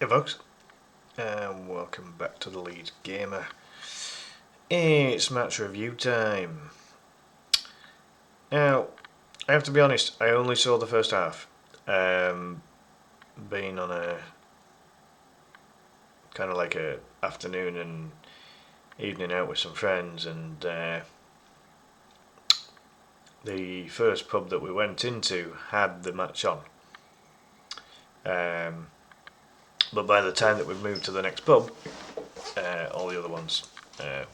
Hey folks, and welcome back to the Leeds Gamer. It's match review time. Now, I have to be honest, I only saw the first half. Being on a kind of like a afternoon and evening out with some friends, and the first pub that we went into had the match on. But by the time that we moved to the next pub, all the other ones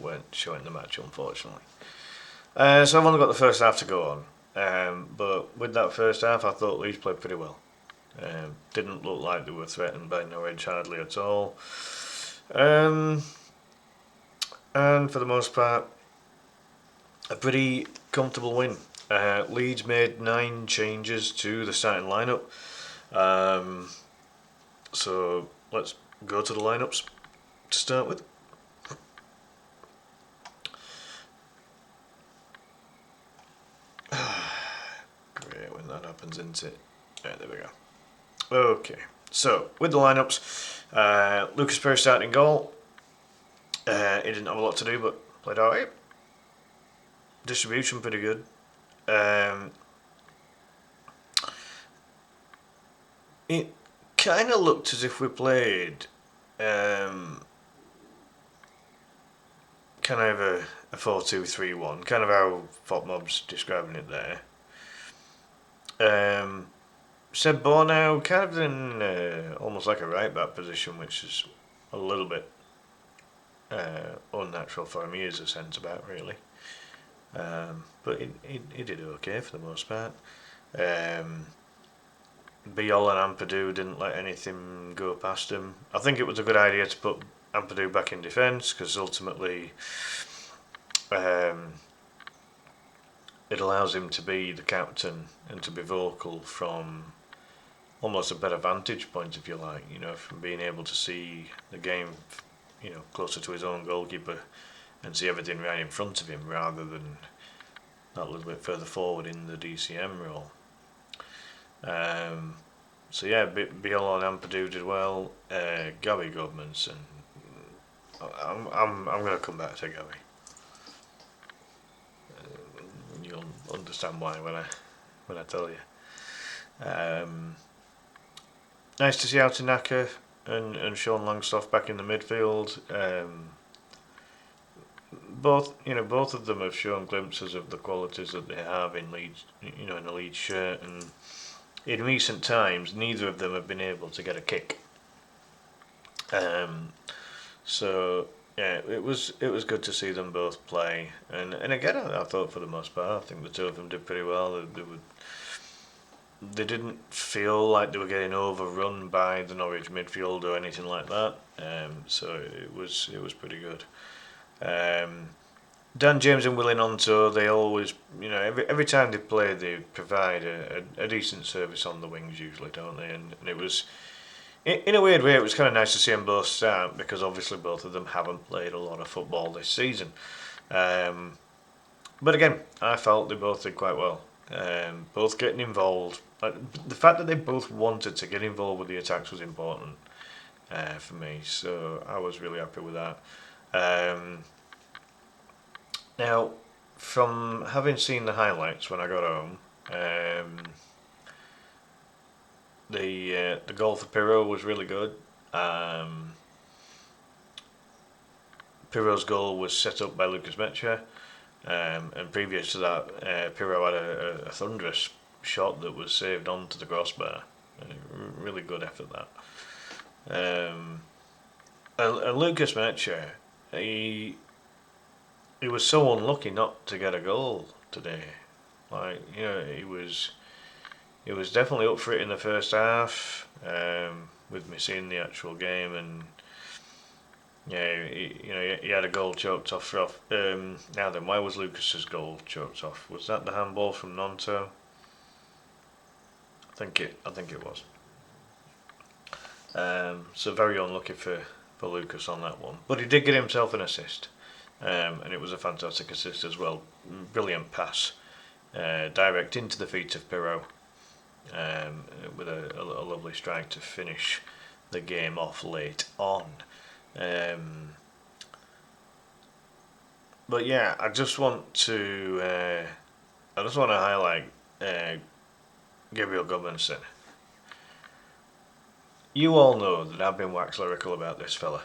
weren't showing the match, unfortunately. So I've only got the first half to go on. But with that first half, I thought Leeds played pretty well. Didn't look like they were threatened by Norwich hardly at all. And for the most part, a pretty comfortable win. Leeds made 9 changes to the starting lineup. So let's go to the lineups to start with. Great when that happens, isn't it? Right, there we go. Okay, so with the lineups, Lucas Perry starting goal. He didn't have a lot to do, but played alright. Distribution pretty good. It kind of looked as if we played kind of a 4-2-3-1, kind of how Fotmob's describing it there. Seb Bornau kind of in almost like a right back position, which is a little bit unnatural for him. He is a centre back, really. But he did okay for the most part. Biol and Ampadu didn't let anything go past him. I think it was a good idea to put Ampadu back in defence because ultimately it allows him to be the captain and to be vocal from almost a better vantage point, if you like, from being able to see the game, closer to his own goalkeeper and see everything right in front of him rather than that little bit further forward in the DCM role. So yeah, Biol and Ampadu did well. Gary Godmanson, I'm going to come back to Gary. You'll understand why when I tell you. Nice to see Altinaka and Sean Langstoff back in the midfield. Both of them have shown glimpses of the qualities that they have in Leeds, in a Leeds shirt, and in recent times neither of them have been able to get a kick. So yeah, it was good to see them both play, and again I thought for the most part I think the two of them did pretty well. They didn't feel like they were getting overrun by the Norwich midfield or anything like that. So it was pretty good. Dan James and Willie Nonto, they always, every time they play, they provide a decent service on the wings usually, don't they? And it was, in a weird way, it was kind of nice to see them both start because obviously both of them haven't played a lot of football this season. But again, I felt they both did quite well. Both getting involved. The fact that they both wanted to get involved with the attacks was important for me, so I was really happy with that. Now, from having seen the highlights when I got home, the goal for Pirro was really good. Pirro's goal was set up by Lucas Mecha, and previous to that, Pirro had a thunderous shot that was saved onto the crossbar. Really good effort that. And Lucas Mecha, he was so unlucky not to get a goal today. He was definitely up for it in the first half. With me seeing the actual game, and yeah, he had a goal choked off. Now then, why was Lucas's goal choked off? Was that the handball from Nonto? I think it was. So very unlucky for Lucas on that one, but he did get himself an assist. And it was a fantastic assist as well. Brilliant pass, direct into the feet of Pirro, with a lovely strike to finish the game off late on. But yeah, I just want to highlight Gabriel Goodmanson. You all know that I've been wax lyrical about this fella.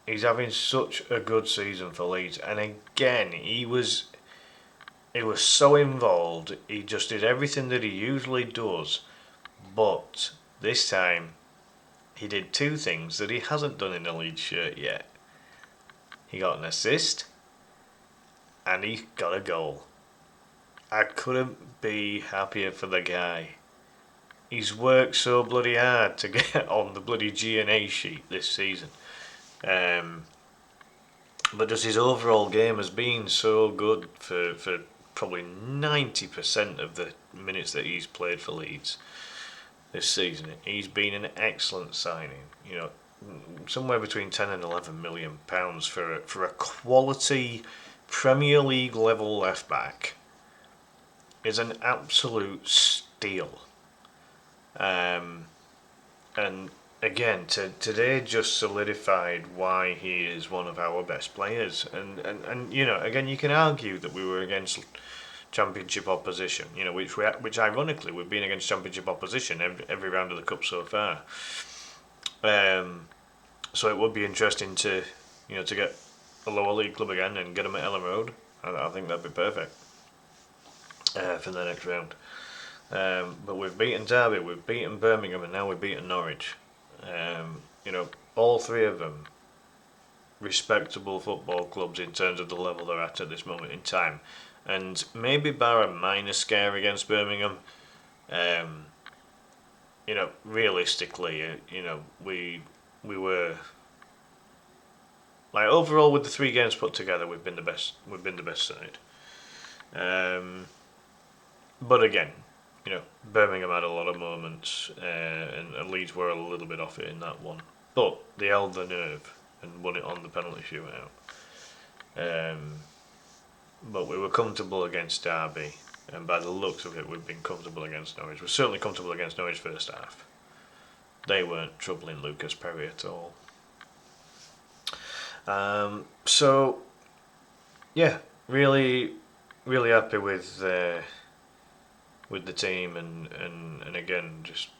He's having such a good season for Leeds, and again, he was so involved. He just did everything that he usually does, but this time he did two things that he hasn't done in a Leeds shirt yet. He got an assist, and he got a goal. I couldn't be happier for the guy. He's worked so bloody hard to get on the bloody G&A sheet this season. But just his overall game has been so good for probably 90% of the minutes that he's played for Leeds this season. He's been an excellent signing. Somewhere between 10 and 11 million pounds for a quality Premier League level left back is an absolute steal. And again, today just solidified why he is one of our best players. And again, you can argue that we were against Championship opposition. Which ironically we've been against Championship opposition every round of the cup so far. So it would be interesting to get a lower league club again and get them at Ellen Road. I think that'd be perfect for the next round. But we've beaten Derby, we've beaten Birmingham, and now we've beaten Norwich. All three of them respectable football clubs in terms of the level they're at this moment in time. And maybe bar a minor scare against Birmingham, realistically, we were like overall with the 3 games put together, we've been the best side. But again, Birmingham had a lot of moments, and Leeds were a little bit off it in that one. But they held the nerve and won it on the penalty shootout. But we were comfortable against Derby, and by the looks of it, we've been comfortable against Norwich. We're certainly comfortable against Norwich first half. They weren't troubling Lucas Perry at all. So, yeah, really, really happy with the team, and again, just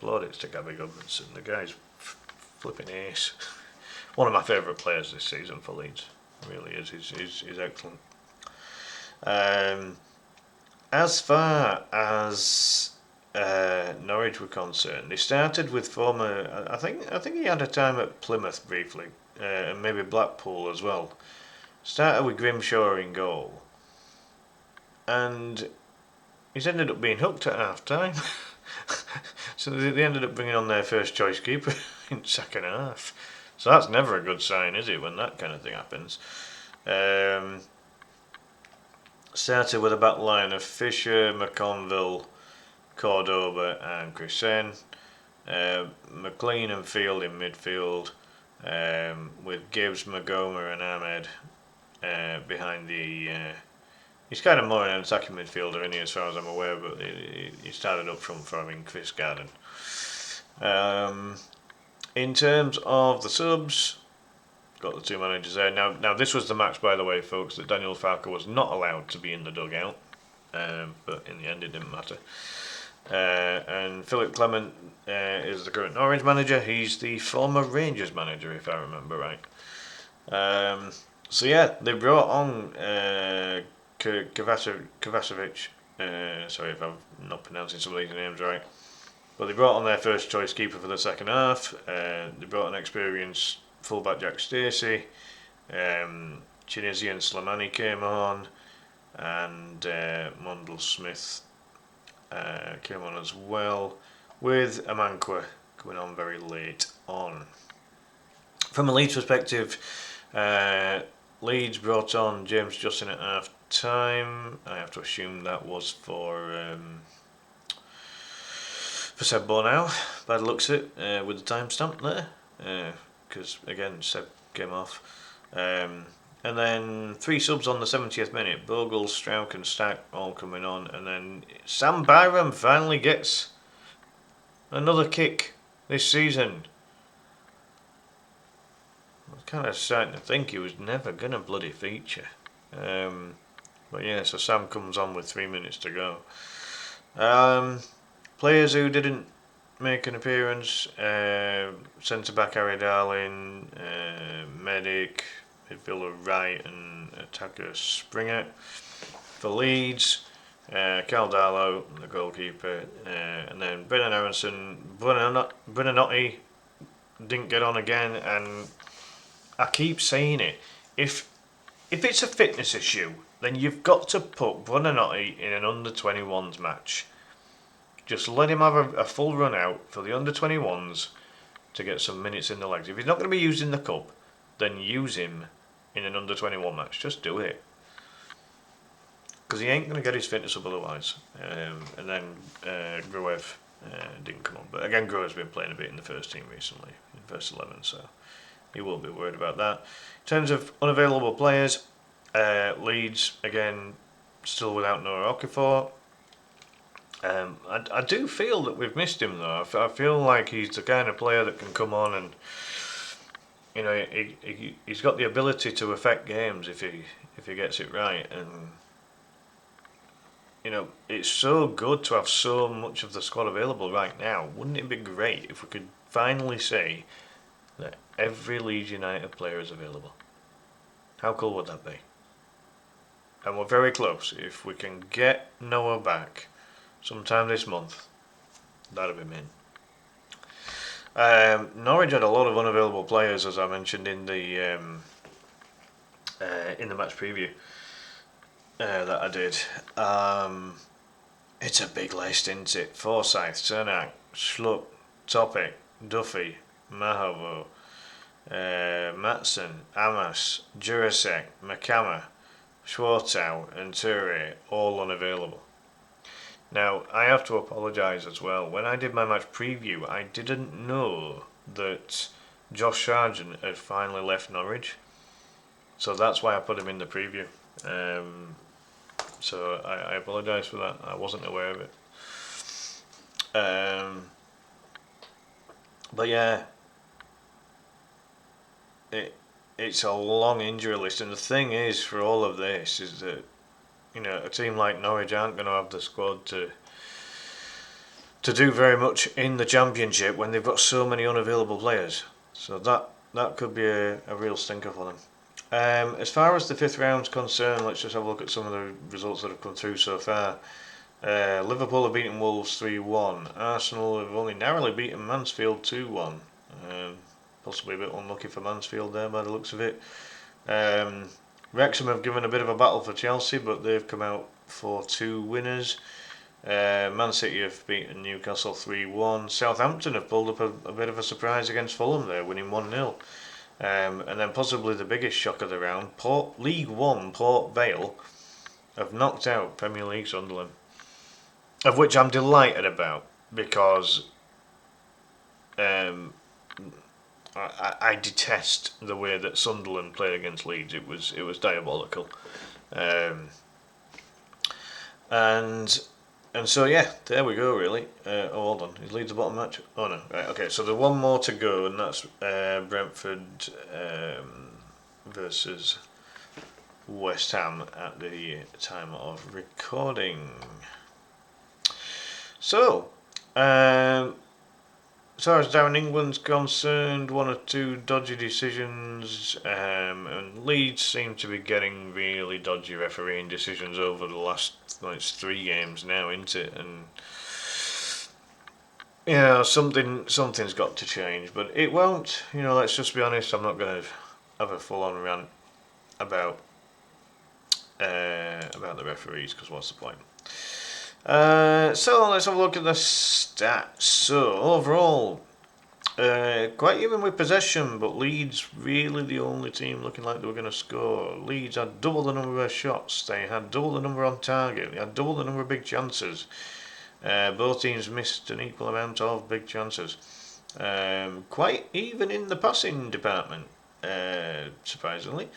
plaudits to Gabby Goodmanson. The guy's flipping ace. One of my favourite players this season for Leeds. Really is. He's excellent. As far as Norwich were concerned, they started with former. I think he had a time at Plymouth briefly, and maybe Blackpool as well. Started with Grimshaw in goal, and he's ended up being hooked at half time. So they ended up bringing on their first choice keeper in second half. So that's never a good sign, is it, when that kind of thing happens? Started with a back line of Fisher, McConville, Cordoba and Chrisen. McLean and Field in midfield, with Gibbs, Magoma and Ahmed behind the... he's kind of more an attacking midfielder, isn't he, as far as I'm aware, but he started up front for him in Chris Garden. In terms of the subs, got the 2 managers there. Now this was the match, by the way, folks, that Daniel Farke was not allowed to be in the dugout, but in the end it didn't matter. And Philip Clement is the current Norwich manager. He's the former Rangers manager, if I remember right. So yeah, they brought on Kovacevic. Sorry if I'm not pronouncing some of these names right. But they brought on their first choice keeper for the second half. They brought an experienced fullback Jack Stacey. Tunisian Slimani came on, and Mondel Smith came on as well, with Amankwa coming on very late on. From a Leeds perspective, Leeds brought on James Justin at half time. I have to assume that was for Seb Bornau, by the looks of it, with the timestamp there, because again Seb came off. And then 3 subs on the 70th minute. Bogle, Strauch and Stack all coming on, and then Sam Byram finally gets another kick this season. kind of starting to think he was never going to bloody feature. But yeah, so Sam comes on with 3 minutes to go. Players who didn't make an appearance: centre back Harry Darling, medic, midfielder Wright, and attacker Springer. For Leeds, Cal Darlow, the goalkeeper, and then Brennan Aronson. Buonanotte didn't get on again, and I keep saying it. If it's a fitness issue, then you've got to put Buonanotte in an under-21s match. Just let him have a full run out for the under-21s to get some minutes in the legs. If he's not going to be used in the cup, then use him in an under-21 match. Just do it. Because he ain't going to get his fitness up otherwise. And then Gruev didn't come on. But again, Gruev's been playing a bit in the first team recently, in first 11, so you won't be worried about that. In terms of unavailable players, Leeds, again, still without Noah Okafor. I do feel that we've missed him though. I feel like he's the kind of player that can come on and, you know, he's got the ability to affect games if he gets it right. And, you know, it's so good to have so much of the squad available right now. Wouldn't it be great if we could finally say that every Leeds United player is available? How cool would that be? And we're very close. If we can get Noah back sometime this month, that'll be mint. Norwich had a lot of unavailable players, as I mentioned in the match preview that I did. It's a big list, isn't it? Forsyth, Cernak, Schlupp, Topic, Duffy, Mahovo, Matson, Amas, Jurasek, Makama, Schwartau, and Toure, all unavailable. Now, I have to apologise as well. When I did my match preview, I didn't know that Josh Sargent had finally left Norwich. So that's why I put him in the preview. So I apologise for that. I wasn't aware of it. But yeah, it's a long injury list. And the thing is, for all of this, is that, you know, a team like Norwich aren't going to have the squad to do very much in the Championship when they've got so many unavailable players. So that could be a real stinker for them. As far as the fifth round's concerned, let's just have a look at some of the results that have come through so far. Liverpool have beaten Wolves 3-1. Arsenal have only narrowly beaten Mansfield 2-1. Possibly a bit unlucky for Mansfield there by the looks of it. Wrexham have given a bit of a battle for Chelsea, but they've come out 4-2 winners. Man City have beaten Newcastle 3-1. Southampton have pulled up a bit of a surprise against Fulham there, winning 1-0. And then possibly the biggest shock of the round, League One Port Vale have knocked out Premier League Sunderland, of which I'm delighted about, because I detest the way that Sunderland played against Leeds. It was diabolical, and so yeah, there we go. Really. Hold on, is Leeds the bottom match? Oh no, right. Okay, so there's one more to go, and that's Brentford versus West Ham at the time of recording. So, as far as down England's concerned, one or two dodgy decisions, and Leeds seem to be getting really dodgy refereeing decisions over the last, it's 3 games now, isn't it? And you know, something's got to change, but it won't. You know, let's just be honest. I'm not going to have a full-on rant about the referees, because what's the point? So let's have a look at the stats. So overall, quite even with possession, but Leeds really the only team looking like they were going to score. Leeds had double the number of shots, they had double the number on target, they had double the number of big chances. Both teams missed an equal amount of big chances. Quite even in the passing department, surprisingly.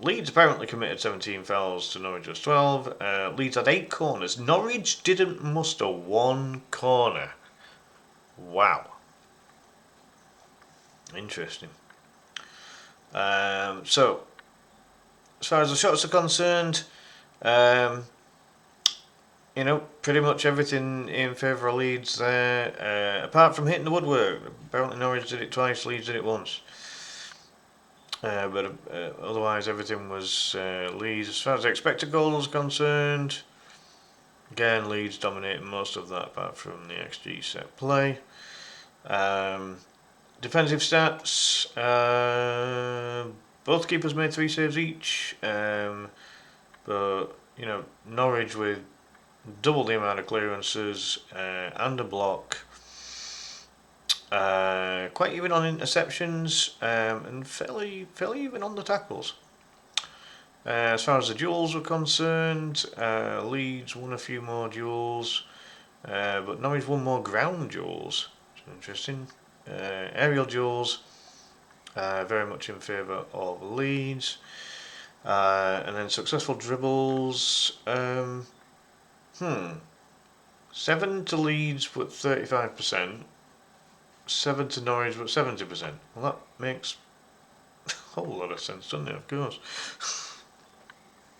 Leeds apparently committed 17 fouls to Norwich's 12. Leeds had 8 corners. Norwich didn't muster 1 corner. Wow. Interesting. So, as far as the shots are concerned, um, pretty much everything in favour of Leeds there, apart from hitting the woodwork. Apparently Norwich did it twice, Leeds did it once. But otherwise everything was Leeds. As far as the expected goals are concerned, again Leeds dominating most of that apart from the XG set play. Defensive stats, both keepers made 3 saves each, but Norwich with double the amount of clearances and a block. Quite even on interceptions, and fairly even on the tackles. As far as the duels were concerned, Leeds won a few more duels, but Norwich won more ground duels. Interesting. Aerial duels, very much in favour of Leeds. And then successful dribbles, 7 to Leeds but 35%, 7 to Norwich but 70%. Well, that makes a whole lot of sense, doesn't it? Of course.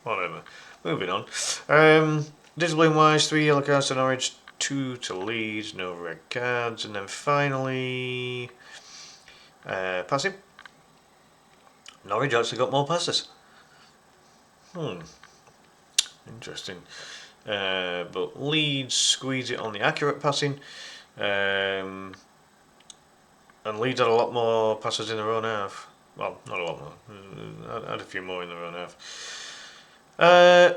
Whatever. Moving on. Discipline wise, 3 yellow cards to Norwich, 2 to Leeds, no red cards. And then finally, passing. Norwich actually got more passes. Interesting. But Leeds squeeze it on the accurate passing. And Leeds had a lot more passes in their own half. Well, not a lot more. I had a few more in their own half.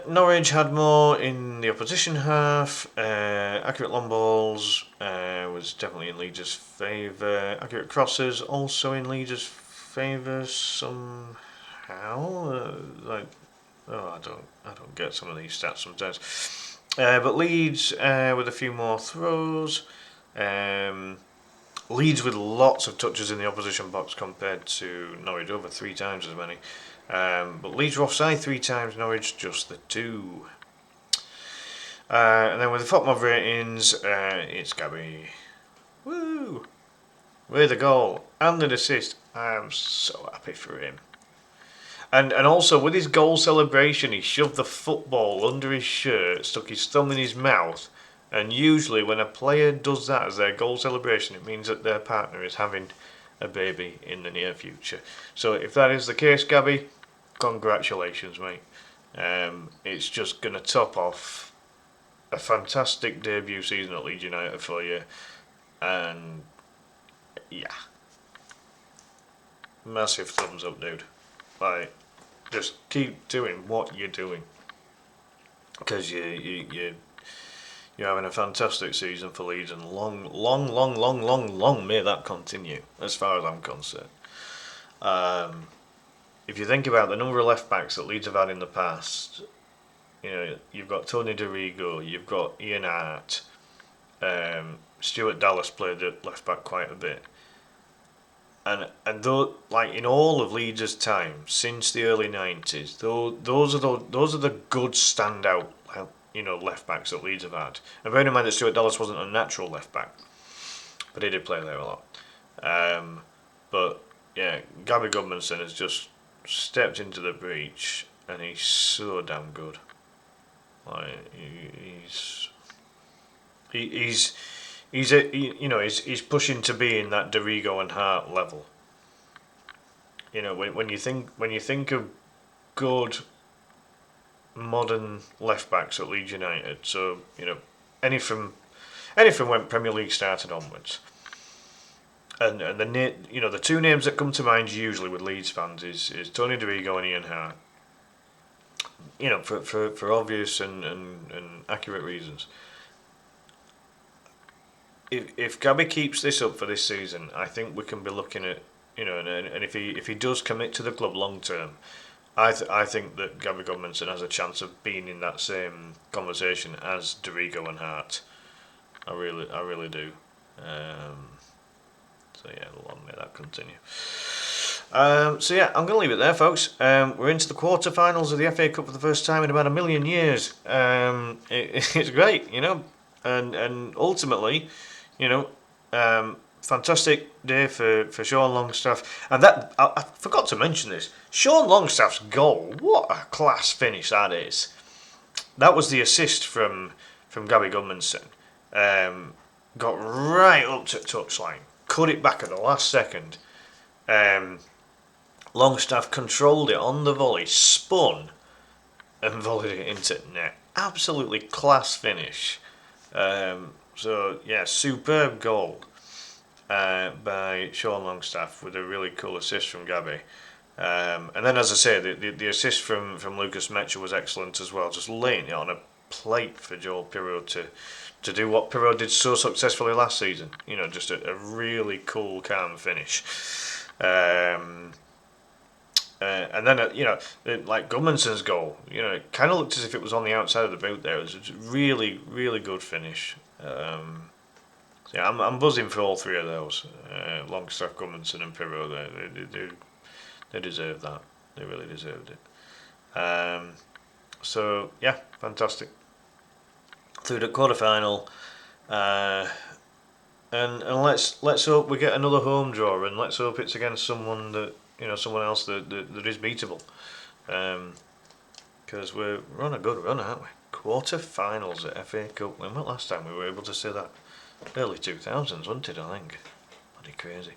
Norwich had more in the opposition half. Accurate long balls was definitely in Leeds' favour. Accurate crosses also in Leeds' favour somehow. I don't get some of these stats sometimes. But Leeds with a few more throws. Leeds with lots of touches in the opposition box compared to Norwich, over 3 times as many. But Leeds were offside 3 times, Norwich just the 2. And then with the FOTMOB ratings, it's Gabby. Woo! With a goal and an assist. I am so happy for him. And also with his goal celebration, he shoved the football under his shirt, stuck his thumb in his mouth. And usually when a player does that as their goal celebration, it means that their partner is having a baby in the near future. So if that is the case, Gabby, congratulations, mate. It's just going to top off a fantastic debut season at Leeds United for you. And yeah, massive thumbs up, dude. Like, just keep doing what you're doing, because you're having a fantastic season for Leeds, and long may that continue, as far as I'm concerned. If you think about the number of left backs that Leeds have had in the past, you've got Tony DeRigo, you've got Ian Hart, Stuart Dallas played at left back quite a bit, and though, like in all of Leeds' time since the early 90s, those are the good standout left backs that Leeds have had. And bearing in mind that Stuart Dallas wasn't a natural left back, but he did play there a lot. But yeah, Gabby Goodmanson has just stepped into the breach, and he's so damn good. Like he's pushing to be in that DeRigo and Hart level. When you think of good modern left backs at Leeds United, so any from when Premier League started onwards, and the 2 names that come to mind usually with Leeds fans is Tony DeRigo and Ian Hart. For obvious and accurate reasons. If Gabby keeps this up for this season, I think we can be looking at and if he does commit to the club long term, I think that Gabby Goodmanson has a chance of being in that same conversation as DeRigo and Hart. I really do. So yeah, long may that continue. So yeah, I'm going to leave it there, folks. We're into the quarterfinals of the F.A.Cup for the first time in about 1 million years. It's great, and ultimately, fantastic day for Sean Longstaff. And that I forgot to mention this. Sean Longstaff's goal, what a class finish that is. That was the assist from Gabby Gudmundsson. Got right up to touchline, cut it back at the last second. Longstaff controlled it on the volley, spun, and volleyed it into net. Absolutely class finish. So yeah, superb goal by Sean Longstaff with a really cool assist from Gabby. And then, as I say, the assist from Lucas Metcher was excellent as well, just laying it on a plate for Joel Pirro to do what Pirro did so successfully last season. You know, just a really cool, calm finish. And then, like Gudmundsson's goal, it kind of looked as if it was on the outside of the boot there. It was a really, really good finish. So yeah, I'm buzzing for all three of those. Longstaff, Gudmundsson and Pirro. They deserve that. They really deserved it. So yeah, fantastic. Through the quarterfinal, and let's hope we get another home draw, and let's hope it's against someone else that is beatable, because we're on a good run, aren't we? Quarterfinals at F.A. Cup. When was last time we were able to say that? Early 2000s, wasn't it? I think. Bloody crazy.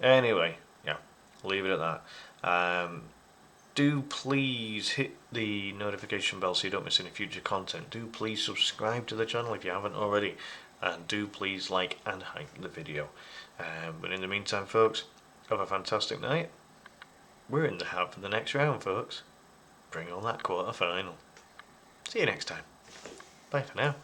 Anyway, yeah, leave it at that. Do please hit the notification bell so you don't miss any future content. Do please subscribe to the channel if you haven't already, and do please like and hype the video. But in the meantime, folks, have a fantastic night. We're in the next round, folks. Bring on that quarter final. See you next time. Bye for now.